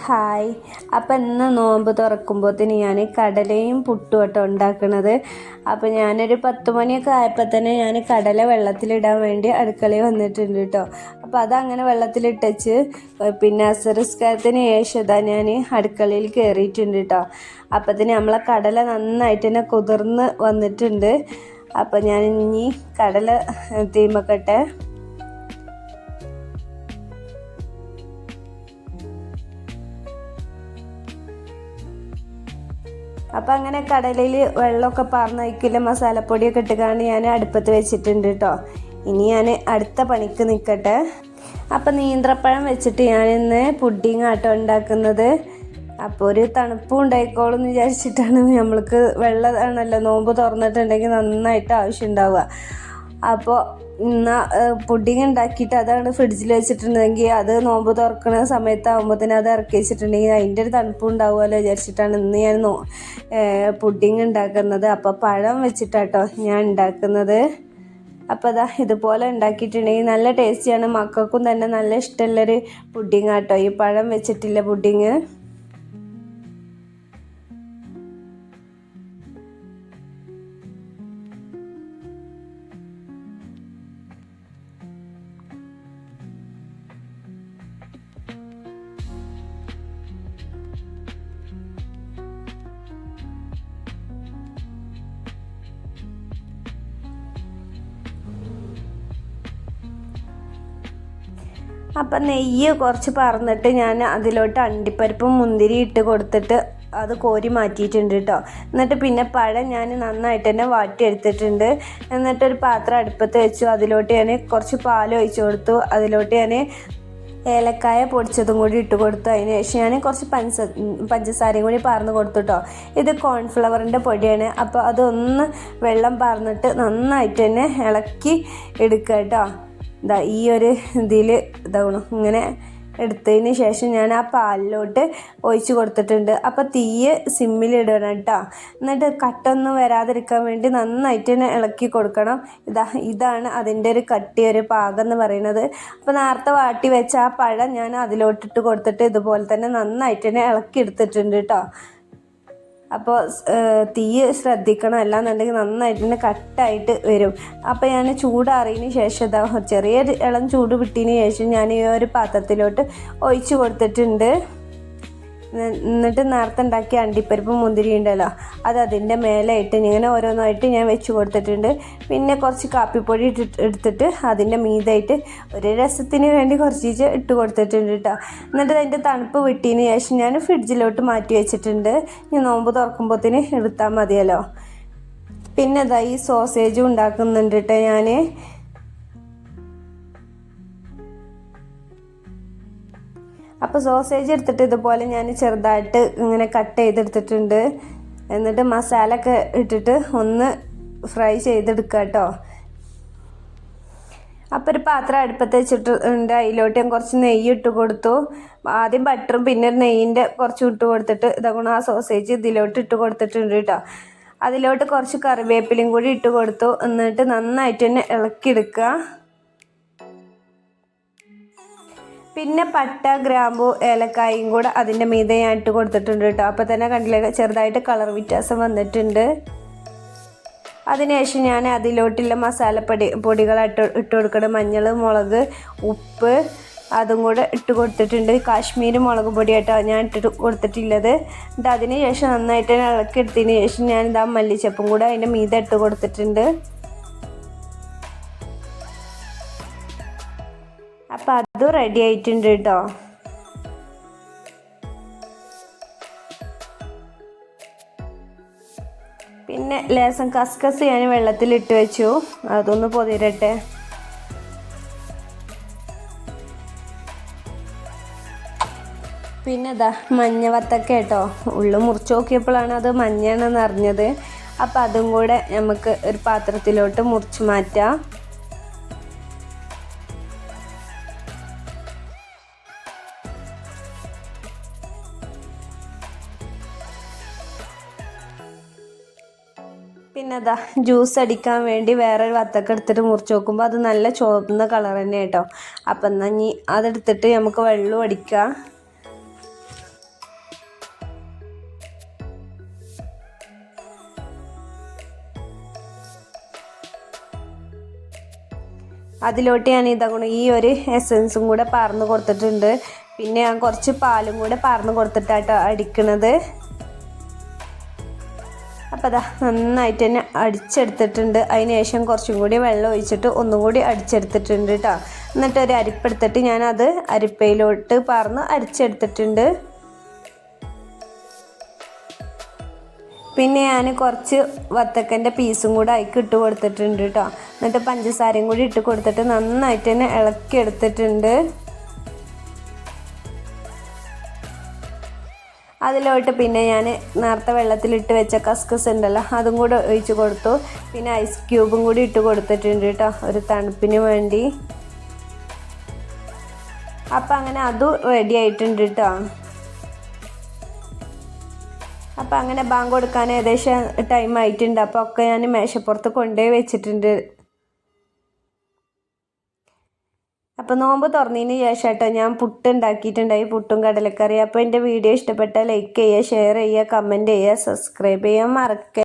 Hi. അപ്പം ഇന്ന് നോമ്പ് തുറക്കുമ്പോഴത്തേന് ഞാൻ കടലയും പുട്ടും കേട്ടോ ഉണ്ടാക്കുന്നത്. അപ്പോൾ ഞാനൊരു 10 മണിയൊക്കെ ആയപ്പോൾ തന്നെ ഞാൻ കടല വെള്ളത്തിലിടാൻ വേണ്ടി അടുക്കളയിൽ വന്നിട്ടുണ്ട് കേട്ടോ. അപ്പോൾ അതങ്ങനെ വെള്ളത്തിലിട്ടച്ച് പിന്നെ അസറിസ്കാരത്തിന് ശേഷം ഞാൻ അടുക്കളയിൽ കയറിയിട്ടുണ്ട് കേട്ടോ. അപ്പത്തിന് നമ്മളെ കടല നന്നായിട്ട് തന്നെ കുതിർന്ന് വന്നിട്ടുണ്ട്. അപ്പം ഞാൻ ഇനി കടല തീമക്കട്ടെ. അപ്പം അങ്ങനെ കടലയിൽ വെള്ളമൊക്കെ പാർന്നൊഴിക്കില്ല മസാലപ്പൊടിയൊക്കെ ഇട്ടുകൊണ്ട് ഞാൻ അടുപ്പത്ത് വെച്ചിട്ടുണ്ട് കേട്ടോ. ഇനി ഞാൻ അടുത്ത പണിക്ക് നിൽക്കട്ടെ. അപ്പം നീന്ത്രപ്പഴം വെച്ചിട്ട് ഞാനിന്ന് പുഡിങ് ആട്ടോ ഉണ്ടാക്കുന്നത്. അപ്പോൾ ഒരു തണുപ്പും ഉണ്ടായിക്കോളും എന്ന് വിചാരിച്ചിട്ടാണ്. നമ്മൾക്ക് വെള്ളമാണല്ലോ നോമ്പ് തുറന്നിട്ടുണ്ടെങ്കിൽ നന്നായിട്ട് ആവശ്യം ഉണ്ടാവുക. അപ്പോൾ പുഡിങ് ഉണ്ടാക്കിയിട്ട് അതാണ് ഫ്രിഡ്ജിൽ വെച്ചിട്ടുണ്ടെങ്കിൽ അത് നോമ്പ് തുറക്കുന്ന സമയത്താകുമ്പോൾ തന്നെ അത് ഇറക്കി വെച്ചിട്ടുണ്ടെങ്കിൽ അതിൻ്റെ ഒരു തണുപ്പ് ഉണ്ടാവുമല്ലോ വിചാരിച്ചിട്ടാണ് ഇന്ന് ഞാൻ പുഡിങ് ഉണ്ടാക്കുന്നത്. അപ്പോൾ പഴം വെച്ചിട്ടാട്ടോ ഞാൻ ഉണ്ടാക്കുന്നത്. അപ്പോൾ അതാ ഇതുപോലെ ഉണ്ടാക്കിയിട്ടുണ്ടെങ്കിൽ നല്ല ടേസ്റ്റിയാണ്. മക്കൾക്കും തന്നെ നല്ല ഇഷ്ടമുള്ളൊരു പുഡിങ് ആട്ടോ ഈ പഴം വെച്ചിട്ടില്ല പുഡിങ്. അപ്പം നെയ്യ് കുറച്ച് പറന്നിട്ട് ഞാൻ അതിലോട്ട് അണ്ടിപ്പരിപ്പും മുന്തിരി ഇട്ട് കൊടുത്തിട്ട് അത് കോരി മാറ്റിയിട്ടുണ്ട് കേട്ടോ. എന്നിട്ട് പിന്നെ പഴം ഞാൻ നന്നായിട്ട് തന്നെ വാട്ടിയെടുത്തിട്ടുണ്ട്. എന്നിട്ടൊരു പാത്രം അടുപ്പത്ത് വെച്ചു. അതിലോട്ട് ഞാൻ കുറച്ച് പാൽ ഒഴിച്ചു കൊടുത്തു. അതിലോട്ട് ഞാൻ ഏലക്കായ പൊടിച്ചതും കൂടി ഇട്ട് കൊടുത്തു. അതിന് ശേഷം ഞാൻ കുറച്ച് പഞ്ചസാരയും കൂടി പാർന്ന് കൊടുത്തു കേട്ടോ. ഇത് കോൺഫ്ലവറിൻ്റെ പൊടിയാണ്. അപ്പോൾ അതൊന്ന് വെള്ളം പാർന്നിട്ട് നന്നായിട്ട് തന്നെ ഇളക്കി എടുക്കുക കേട്ടോ. ഇതാ ഈ ഒരു ഇതിൽ ഇതാവണം ഇങ്ങനെ എടുത്തതിന് ശേഷം ഞാൻ ആ പാലിലോട്ട് ഒഴിച്ച് കൊടുത്തിട്ടുണ്ട്. അപ്പോൾ തീയ് സിമ്മിലിടണം കേട്ടോ. എന്നിട്ട് കട്ടൊന്നും വരാതിരിക്കാൻ വേണ്ടി നന്നായിട്ട് തന്നെ ഇളക്കി കൊടുക്കണം. ഇതാണ് അതിൻ്റെ ഒരു കട്ടിയൊരു പാകം എന്ന് പറയുന്നത്. അപ്പോൾ നേരത്തെ വാട്ടി വെച്ച ആ പഴം ഞാൻ അതിലോട്ടിട്ട് കൊടുത്തിട്ട് ഇതുപോലെ തന്നെ നന്നായിട്ട് തന്നെ ഇളക്കി എടുത്തിട്ടുണ്ട് കേട്ടോ. അപ്പോൾ തീ ശ്രദ്ധിക്കണം, അല്ലാന്നുണ്ടെങ്കിൽ നന്നായിട്ട് തന്നെ കട്ടായിട്ട് വരും. അപ്പോൾ ഞാൻ ചൂടാറിയതിന് ശേഷം ചെറിയ ഇളം ചൂട് വിട്ടതിന് ശേഷം ഞാൻ ഈ ഒരു പാത്രത്തിലോട്ട് ഒഴിച്ച് കൊടുത്തിട്ടുണ്ട്. എന്നിട്ട് നേരത്തെ ഉണ്ടാക്കിയ അണ്ടിപ്പരിപ്പ് മുന്തിരി ഉണ്ടല്ലോ അത് അതിൻ്റെ മേലായിട്ട് ഇങ്ങനെ ഓരോന്നായിട്ട് ഞാൻ വെച്ച് കൊടുത്തിട്ടുണ്ട്. പിന്നെ കുറച്ച് കാപ്പിപ്പൊടി എടുത്തിട്ട് അതിൻ്റെ മീതായിട്ട് ഒരു രസത്തിന് വേണ്ടി കുറച്ച് ഇട്ട് കൊടുത്തിട്ടുണ്ട് കേട്ടോ. എന്നിട്ട് അതിൻ്റെ തണുപ്പ് വിട്ടതിന് ശേഷം ഞാൻ ഫ്രിഡ്ജിലോട്ട് മാറ്റി വെച്ചിട്ടുണ്ട്. ഇനി നോമ്പ് തുറക്കുമ്പോഴത്തേന് എടുത്താൽ മതിയല്ലോ. പിന്നെ ഈ സോസേജും ഉണ്ടാക്കുന്നുണ്ട് കേട്ടോ ഞാൻ. അപ്പോൾ സോസേജ് എടുത്തിട്ട് ഇതുപോലെ ഞാൻ ചെറുതായിട്ട് ഇങ്ങനെ കട്ട് ചെയ്തെടുത്തിട്ടുണ്ട്. എന്നിട്ട് മസാല ഒക്കെ ഇട്ടിട്ട് ഒന്ന് ഫ്രൈ ചെയ്തെടുക്കുക കേട്ടോ. അപ്പോൾ ഒരു പാത്രം അടുപ്പത്ത് വെച്ചിട്ടുണ്ട്. അതിലോട്ട് ഞാൻ കുറച്ച് നെയ്യ് ഇട്ട് കൊടുത്തു. ആദ്യം ബട്ടറും പിന്നെ നെയ്യിൻ്റെ കുറച്ച് ഇട്ട് കൊടുത്തിട്ട് ഇതാക്കണം ആ സോസേജ് ഇതിലോട്ട് ഇട്ട് കൊടുത്തിട്ടുണ്ട് കേട്ടോ. അതിലോട്ട് കുറച്ച് കറിവേപ്പിലയും കൂടി ഇട്ട് കൊടുത്തു. എന്നിട്ട് നന്നായിട്ട് തന്നെ ഇളക്കിയെടുക്കുക. പിന്നെ പട്ട ഗ്രാമ്പു ഏലക്കായും കൂടെ അതിൻ്റെ മീതെ ഞാൻ ഇട്ട് കൊടുത്തിട്ടുണ്ട് കേട്ടോ. അപ്പോൾ തന്നെ കണ്ടില്ലേ ചെറുതായിട്ട് കളർ വ്യത്യാസം വന്നിട്ടുണ്ട്. അതിനുശേഷം ഞാൻ അതിലോട്ടുള്ള പൊടികൾ ഇട്ട് കൊടുക്കണം. മഞ്ഞൾ, മുളക്, ഉപ്പ് അതും കൂടെ ഇട്ട് കൊടുത്തിട്ടുണ്ട്. കാശ്മീരി മുളക് പൊടിയായിട്ടോ ഞാൻ ഇട്ടിട്ട് കൊടുത്തിട്ടുള്ളത്. എന്നിട്ട് അതിന് ശേഷം നന്നായിട്ട് ഇളക്കിയെടുത്തതിന് ശേഷം ഞാൻ മല്ലിച്ചപ്പും കൂടെ അതിൻ്റെ മീതെ ഇട്ട് കൊടുത്തിട്ടുണ്ട്. അപ്പം അതും റെഡി ആയിട്ടുണ്ട് കേട്ടോ. പിന്നെ ലേസം കസ്കസ് ഞാൻ വെള്ളത്തിലിട്ട് വെച്ചു. അതൊന്ന് പൊതിരട്ടെ. പിന്നെ മഞ്ഞ വത്തക്ക കേട്ടോ. ഉള്ളു മുറിച്ച് നോക്കിയപ്പോഴാണ് അത് മഞ്ഞയാണെന്ന് അറിഞ്ഞത്. അപ്പം അതും കൂടെ നമുക്ക് ഒരു പാത്രത്തിലോട്ട് മുറിച്ച് മാറ്റാം. പിന്നെ ജ്യൂസ് അടിക്കാൻ വേണ്ടി വേറൊരു വത്തക്ക എടുത്തിട്ട് മുറിച്ച് നോക്കുമ്പോൾ അത് നല്ല ചുവന്ന കളർ തന്നെ കേട്ടോ. അപ്പം എന്നാൽ ഇനി അതെടുത്തിട്ട് നമുക്ക് വെള്ളം അടിക്കാം. അതിലോട്ട് ഞാൻ ഇതാക്കണം ഈ ഒരു എസൻസും കൂടെ പാർന്ന് കൊടുത്തിട്ടുണ്ട്. പിന്നെ ഞാൻ കുറച്ച് പാലും കൂടെ പാർന്ന് കൊടുത്തിട്ടാട്ടോ അടിക്കണത്. അപ്പോൾ അതാ നന്നായിട്ട് തന്നെ അടിച്ചെടുത്തിട്ടുണ്ട്. അതിന് ശേഷം കുറച്ചും കൂടി വെള്ളം ഒഴിച്ചിട്ട് ഒന്നും കൂടി അടിച്ചെടുത്തിട്ടുണ്ട് കേട്ടോ. എന്നിട്ട് ഒരു അരിപ്പെടുത്തിട്ട് ഞാനത് അരിപ്പയിലോട്ട് പാർന്ന് അരിച്ചെടുത്തിട്ടുണ്ട്. പിന്നെ ഞാൻ കുറച്ച് വത്തക്കൻ്റെ പീസും കൂടെ അതിലേക്ക് ഇട്ട് കൊടുത്തിട്ടുണ്ട് കേട്ടോ. എന്നിട്ട് പഞ്ചസാരയും കൂടി ഇട്ട് കൊടുത്തിട്ട് നന്നായിട്ട് തന്നെ ഇളക്കി എടുത്തിട്ടുണ്ട്. അതിലോട്ട് പിന്നെ ഞാൻ നേരത്തെ വെള്ളത്തിലിട്ട് വെച്ച കസ്കസ് ഉണ്ടല്ലോ അതും കൂടെ ഒഴിച്ച് കൊടുത്തു. പിന്നെ ഐസ് ക്യൂബും കൂടി ഇട്ട് കൊടുത്തിട്ടുണ്ട് കേട്ടോ ഒരു തണുപ്പിന് വേണ്ടി. അപ്പം അങ്ങനെ അതും റെഡി ആയിട്ടുണ്ട് കേട്ടോ. അപ്പം അങ്ങനെ ബാങ്ക് കൊടുക്കാൻ ഏകദേശം ടൈം ആയിട്ടുണ്ട്. അപ്പോൾ ഒക്കെ ഞാൻ മേശപ്പുറത്ത് കൊണ്ടുപോയി വെച്ചിട്ടുണ്ട്. അപ്പോൾ നോമ്പ് തുറന്നതിന് ശേഷം കേട്ടോ ഞാൻ പുട്ട് ഉണ്ടാക്കിയിട്ടുണ്ടായി, പുട്ടും കടലക്കറി. അപ്പോൾ എൻ്റെ വീഡിയോ ഇഷ്ടപ്പെട്ടാൽ ലൈക്ക് ചെയ്യുക, ഷെയർ ചെയ്യുക, കമൻറ്റ് ചെയ്യുക, സബ്സ്ക്രൈബ് ചെയ്യാൻ മറക്കുക.